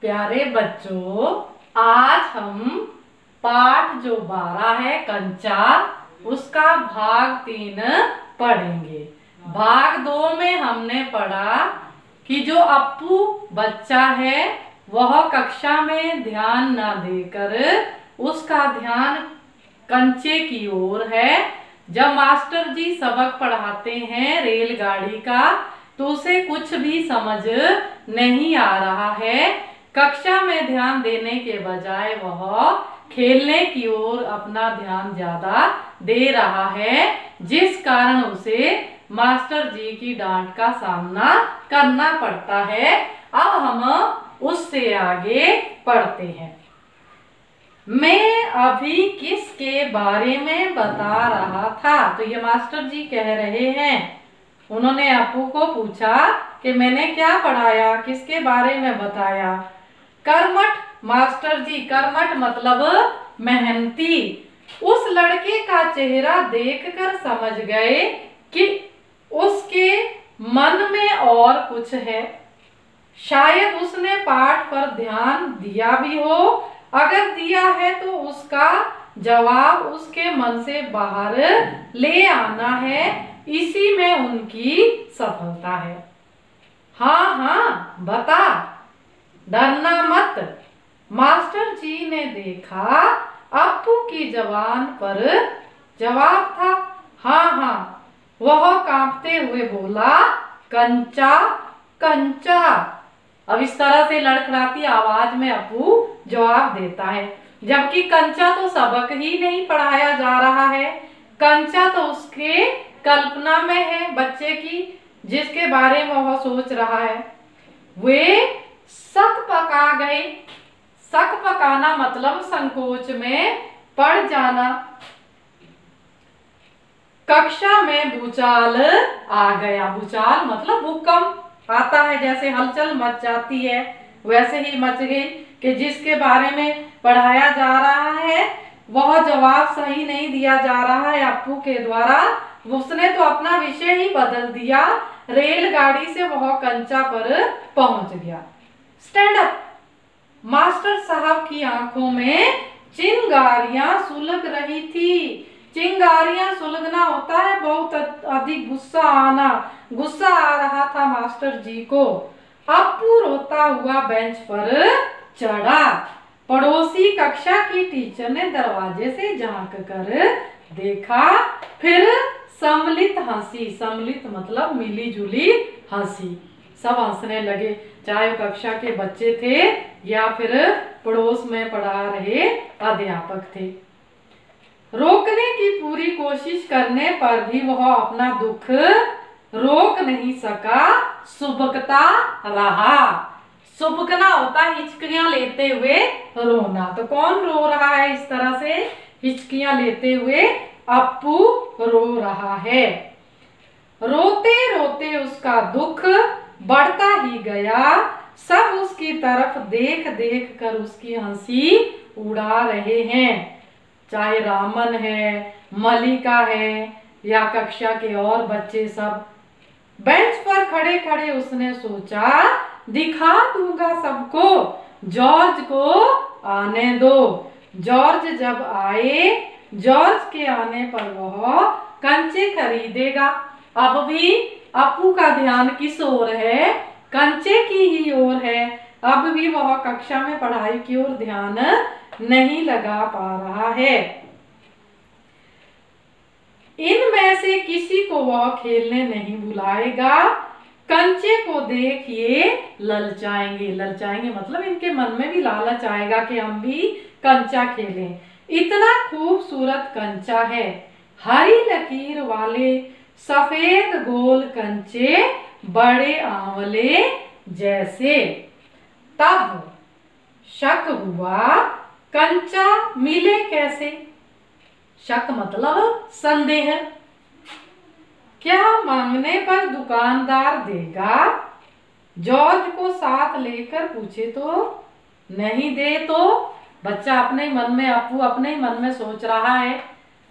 प्यारे बच्चों, आज हम पाठ जो 12 है कंचा, उसका भाग 3 पढ़ेंगे। भाग 2 में हमने पढ़ा कि जो अप्पू बच्चा है वह कक्षा में ध्यान न देकर उसका ध्यान कंचे की ओर है। जब मास्टर जी सबक पढ़ाते हैं रेलगाड़ी का तो उसे कुछ भी समझ नहीं आ रहा है। कक्षा में ध्यान देने के बजाय वह खेलने की ओर अपना ध्यान ज्यादा दे रहा है, जिस कारण उसे मास्टर जी की डांट का सामना करना पड़ता है। अब हम उससे आगे पढ़ते हैं। मैं अभी किसके बारे में बता रहा था? तो ये मास्टर जी कह रहे हैं, उन्होंने अप्पू को पूछा कि मैंने क्या पढ़ाया, किसके बारे में बताया। कर्मठ मास्टर जी, कर्मठ मतलब मेहनती। उस लड़के का चेहरा देखकर समझ गए कि उसके मन में और कुछ है। शायद उसने पाठ पर ध्यान दिया भी हो। अगर दिया है तो उसका जवाब उसके मन से बाहर ले आना है, इसी में उनकी सफलता है। हाँ हाँ बता, डरना मत। मास्टर जी ने देखा अप्पू की जबान पर जवाब था हाँ हाँ। वह कांपते हुए बोला, कंचा कंचा। अब इस तरह से लड़खड़ाती आवाज में अप्पू जवाब देता है, जबकि कंचा तो सबक ही नहीं पढ़ाया जा रहा है। कंचा तो उसके कल्पना में है बच्चे की, जिसके बारे में वह सोच रहा है। वे शक पका गए। शक पकाना मतलब संकोच में पड़ जाना। कक्षा में भूचाल आ गया। भूचाल मतलब भूकंप आता है, जैसे हलचल मच जाती है वैसे ही मच गई कि जिसके बारे में पढ़ाया जा रहा है वह जवाब सही नहीं दिया जा रहा है अप्पू के द्वारा। उसने तो अपना विषय ही बदल दिया। रेलगाड़ी से वह कंचा पर पहुंच गया। Stand up. मास्टर साहब की आंखों में चिंगारियां सुलग रही थी। चिंगारियां सुलगना होता है बहुत अधिक गुस्सा आना। गुस्सा आ रहा था मास्टर जी को। अप्पू रोता हुआ बेंच पर चढ़ा। पड़ोसी कक्षा की टीचर ने दरवाजे से झांक कर देखा, फिर सम्मिलित हंसी। सम्मिलित मतलब मिली जुली हंसी। सब हंसने लगे, चाहे वो कक्षा के बच्चे थे या फिर पड़ोस में पढ़ा रहे अध्यापक थे। रोकने की पूरी कोशिश करने पर भी वह अपना दुख रोक नहीं सका, सुबकता रहा। सुबकना होता है हिचकियां लेते हुए रोना। तो कौन रो रहा है इस तरह से हिचकियां लेते हुए? अप्पू रो रहा है। रोते रोते उसका दुख बढ़ता ही गया। सब उसकी तरफ देख देख कर उसकी हंसी उड़ा रहे हैं, चाहे रामन है, मलिका है या कक्षा के और बच्चे सब। बेंच पर खड़े खड़े उसने सोचा, दिखा दूंगा सबको, जॉर्ज को आने दो। जॉर्ज जब आए, जॉर्ज के आने पर वह कंचे खरीदेगा। अब भी अप्पू का ध्यान किस ओर है? कंचे की ही ओर है। अब भी वह कक्षा में पढ़ाई की ओर ध्यान नहीं लगा पा रहा है। इनमें से किसी को वह खेलने नहीं बुलाएगा। कंचे को देख ये ललचाएंगे। ललचाएंगे मतलब इनके मन में भी लालच आएगा कि हम भी कंचा खेलें। इतना खूबसूरत कंचा है, हरी लकीर वाले सफेद गोल कंचे, बड़े आंवले जैसे। तब शक हुआ, कंचा मिले कैसे? शक मतलब संदेह। क्या मांगने पर दुकानदार देगा? जॉर्ज को साथ लेकर पूछे तो? नहीं दे तो? बच्चा अपने मन में, अप्पू अपने ही मन में सोच रहा है।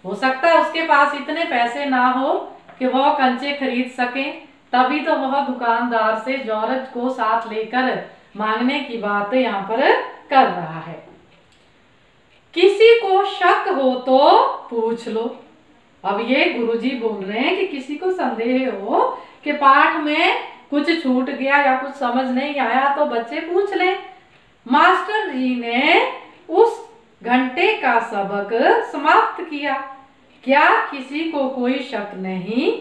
हो सकता है उसके पास इतने पैसे ना हो कि वह कंचे खरीद सके, तभी तो वह दुकानदार से जॉर्ज को साथ लेकर मांगने की बात यहाँ पर कर रहा है। किसी को शक हो तो पूछ लो। अब ये गुरुजी बोल रहे हैं कि किसी को संदेह हो कि पाठ में कुछ छूट गया या कुछ समझ नहीं आया तो बच्चे पूछ लें। मास्टर जी ने उस घंटे का सबक समाप्त किया। क्या किसी को कोई शक नहीं?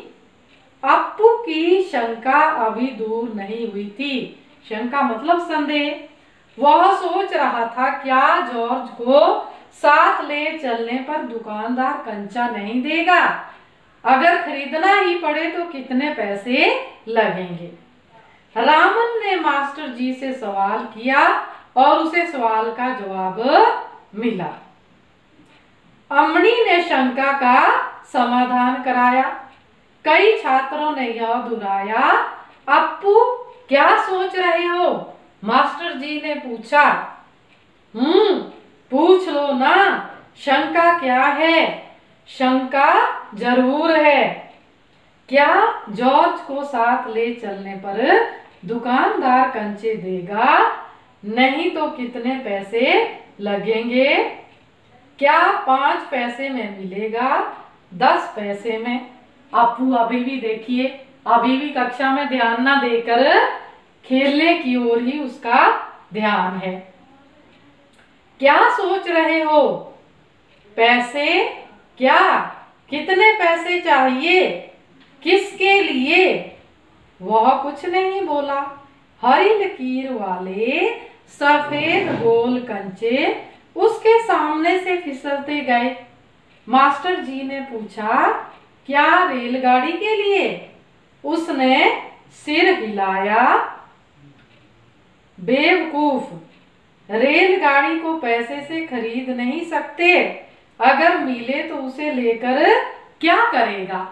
अप्पू की शंका अभी दूर नहीं हुई थी। शंका मतलब संदेह। वह सोच रहा था क्या जॉर्ज को साथ ले चलने पर दुकानदार कंचा नहीं देगा? अगर खरीदना ही पड़े तो कितने पैसे लगेंगे? रामन ने मास्टर जी से सवाल किया और उसे सवाल का जवाब मिला। अम्मणी ने शंका का समाधान कराया। कई छात्रों ने यह दोहराया। अप्पू क्या सोच रहे हो? मास्टर जी ने पूछा। पूछ लो ना, शंका क्या है? शंका जरूर है। क्या जॉर्ज को साथ ले चलने पर दुकानदार कंचे देगा? नहीं तो कितने पैसे लगेंगे? क्या 5 पैसे में मिलेगा? 10 पैसे में? अप्पू अभी भी देखिए, अभी भी कक्षा में ध्यान ना देकर खेलने की ओर ही उसका ध्यान है। क्या सोच रहे हो? पैसे? क्या? कितने पैसे चाहिए? किसके लिए? वह कुछ नहीं बोला। हरी लकीर वाले सफेद गोल कंचे उसके सामने से फिसलते गए। मास्टर जी ने पूछा, क्या रेलगाड़ी के लिए? उसने सिर हिलाया। बेवकूफ, रेलगाड़ी को पैसे से खरीद नहीं सकते। अगर मिले तो उसे लेकर क्या करेगा?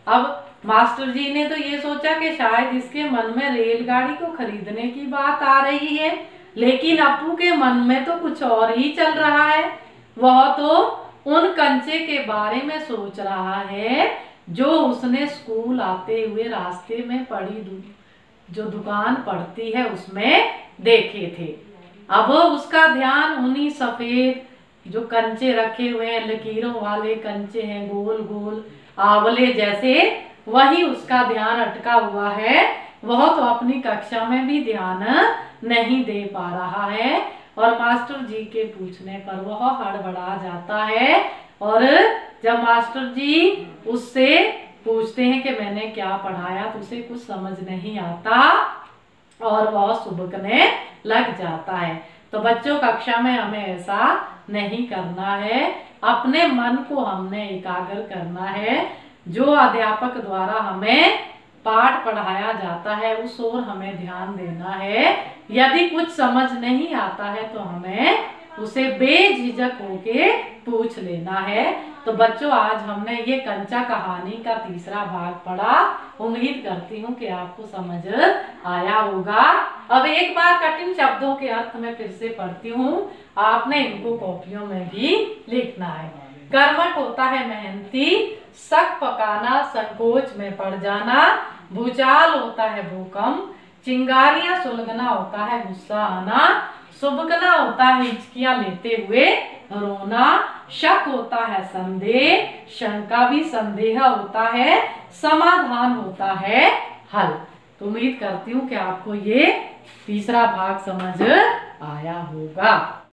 अब मास्टर जी ने तो ये सोचा कि शायद इसके मन में रेलगाड़ी को खरीदने की बात आ रही है, लेकिन अप्पू के मन में तो कुछ और ही चल रहा है। वह तो उन कंचे के बारे में सोच रहा है जो उसने स्कूल आते हुए रास्ते में पड़ी जो दुकान पड़ती है उसमें देखे थे। अब उसका ध्यान उन्हीं सफेद जो कंचे रखे हुए हैं, लकीरों वाले कंचे हैं, गोल गोल आंवले जैसे, वही उसका ध्यान अटका हुआ है। वह तो अपनी कक्षा में भी ध्यान नहीं दे पा रहा है और मास्टर जी के पूछने पर वह हड़बड़ा जाता है। और जब मास्टर जी उससे पूछते हैं कि मैंने क्या पढ़ाया तो उसे कुछ समझ नहीं आता और वह सुबकने लग जाता है। तो बच्चों, कक्षा में हमें ऐसा नहीं करना है। अपने मन को हमने एकाग्र करना है। जो अध्यापक द्वारा हमें पाठ पढ़ाया जाता है उस ओर हमें ध्यान देना है। यदि कुछ समझ नहीं आता है तो हमें उसे बेझिझक होके पूछ लेना है। तो बच्चों, आज हमने ये कंचा कहानी का तीसरा भाग पढ़ा। उम्मीद करती हूँ कि आपको समझ आया होगा। अब एक बार कठिन शब्दों के अर्थ में फिर से पढ़ती हूँ। आपने इनको कॉपियों में भी लिखना है। कर्मठ होता है मेहनती, शक पकाना संकोच में पड़ जाना, भूचाल होता है भूकंप, चिंगारियां सुलगना होता है गुस्सा आना, सुबकना होता है हिचकियां लेते हुए रोना, शक होता है संदेह, शंका भी संदेह होता है, समाधान होता है हल। तो उम्मीद करती हूँ कि आपको ये तीसरा भाग समझ आया होगा।